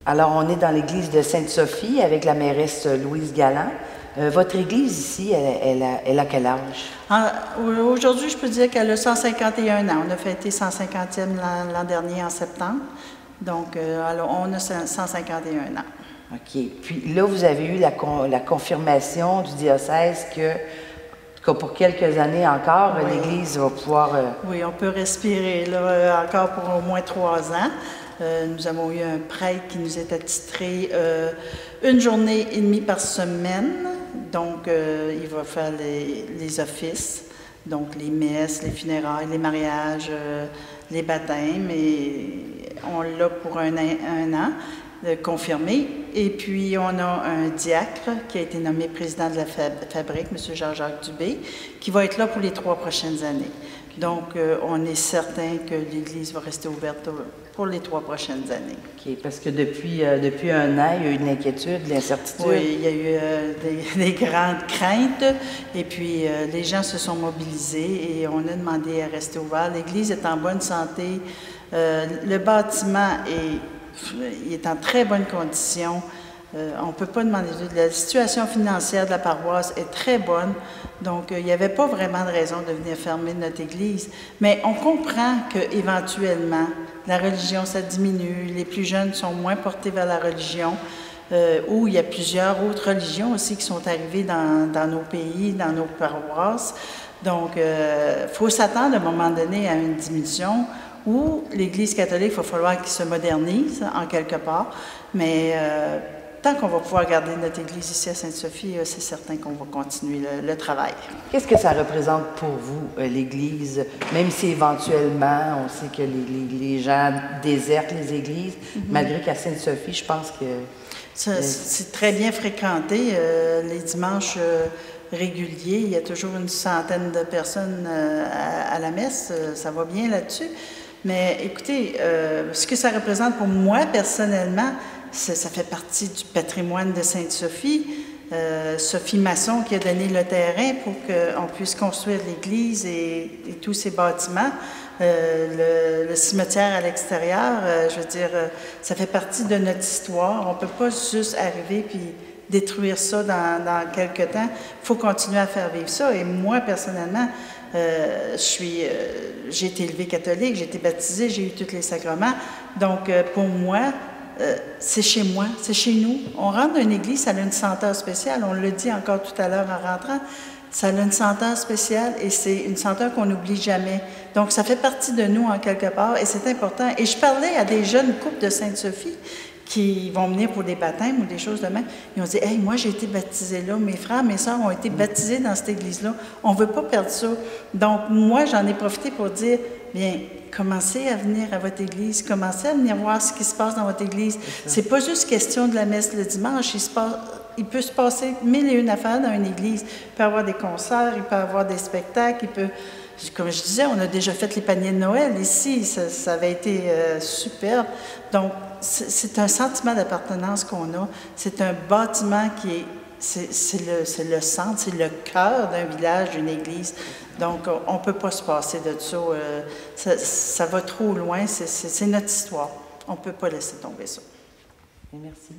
Alors, on est dans l'église de Sainte-Sophie avec la mairesse Louise Galland. Votre église ici, elle a quel âge? Aujourd'hui, je peux dire qu'elle a 151 ans. On a fêté 150e l'an dernier en septembre. Donc, on a 151 ans. OK. Puis là, vous avez eu la confirmation du diocèse que pour quelques années encore, oui, l'Église va pouvoir... Oui, on peut respirer là, encore pour au moins 3 ans. Nous avons eu un prêtre qui nous est attitré 1 journée et demie par semaine. Donc, il va faire les offices, donc les messes, les funérailles, les mariages, les baptêmes. Et on l'a pour un an confirmé. Et puis, on a un diacre qui a été nommé président de la fabrique, M. Jean-Jacques Dubé, qui va être là pour les 3 prochaines années. Donc, on est certain que l'Église va rester ouverte pour les 3 prochaines années. OK, parce que depuis un an, il y a eu de l'inquiétude, de l'incertitude. Oui, il y a eu des grandes craintes et puis les gens se sont mobilisés et on a demandé à rester ouvert. L'Église est en bonne santé, le bâtiment est en très bonne condition. On ne peut pas demander de la situation financière de la paroisse est très bonne, donc il n'y avait pas vraiment de raison de venir fermer notre église. Mais on comprend qu'éventuellement, la religion, ça diminue, les plus jeunes sont moins portés vers la religion, où il y a plusieurs autres religions aussi qui sont arrivées dans nos pays, dans nos paroisses. Donc, il faut s'attendre à un moment donné à une diminution où l'Église catholique, il va falloir qu'il se modernise en quelque part, mais tant qu'on va pouvoir garder notre église ici à Sainte-Sophie, c'est certain qu'on va continuer le travail. Qu'est-ce que ça représente pour vous, l'église, même si éventuellement, on sait que les gens désertent les églises, malgré qu'à Sainte-Sophie, je pense que... C'est très bien fréquenté. Les dimanches réguliers, il y a toujours une centaine de personnes à la messe. Ça va bien là-dessus. Mais écoutez, ce que ça représente pour moi personnellement, ça fait partie du patrimoine de Sainte-Sophie. Sophie Masson qui a donné le terrain pour qu'on puisse construire l'église et tous ces bâtiments. Le cimetière à l'extérieur, je veux dire, ça fait partie de notre histoire. On ne peut pas juste arriver puis détruire ça dans quelques temps. Il faut continuer à faire vivre ça. Et moi, personnellement, j'ai été élevée catholique, j'ai été baptisée, j'ai eu tous les sacrements. Donc, pour moi, c'est chez moi, c'est chez nous. On rentre dans une église, ça a une senteur spéciale. On le dit encore tout à l'heure en rentrant. Ça a une senteur spéciale et c'est une senteur qu'on n'oublie jamais. Donc, ça fait partie de nous en quelque part et c'est important. Et je parlais à des jeunes couples de Sainte-Sophie qui vont venir pour des baptêmes ou des choses de même. Ils ont dit « Hey, moi, j'ai été baptisée là. Mes frères, mes sœurs ont été baptisés dans cette église-là. On ne veut pas perdre ça. » Donc, moi, j'en ai profité pour dire « Bien, commencez à venir à votre église. Commencez à venir voir ce qui se passe dans votre église. C'est pas juste question de la messe le dimanche. Il peut se passer 1001 affaires dans une église. Il peut y avoir des concerts, il peut y avoir des spectacles, comme je disais, on a déjà fait les paniers de Noël ici, ça avait été superbe. Donc, c'est un sentiment d'appartenance qu'on a. C'est un bâtiment c'est le centre, c'est le cœur d'un village, d'une église. Donc, on ne peut pas se passer de ça. Ça va trop loin, c'est notre histoire. On ne peut pas laisser tomber ça. Merci.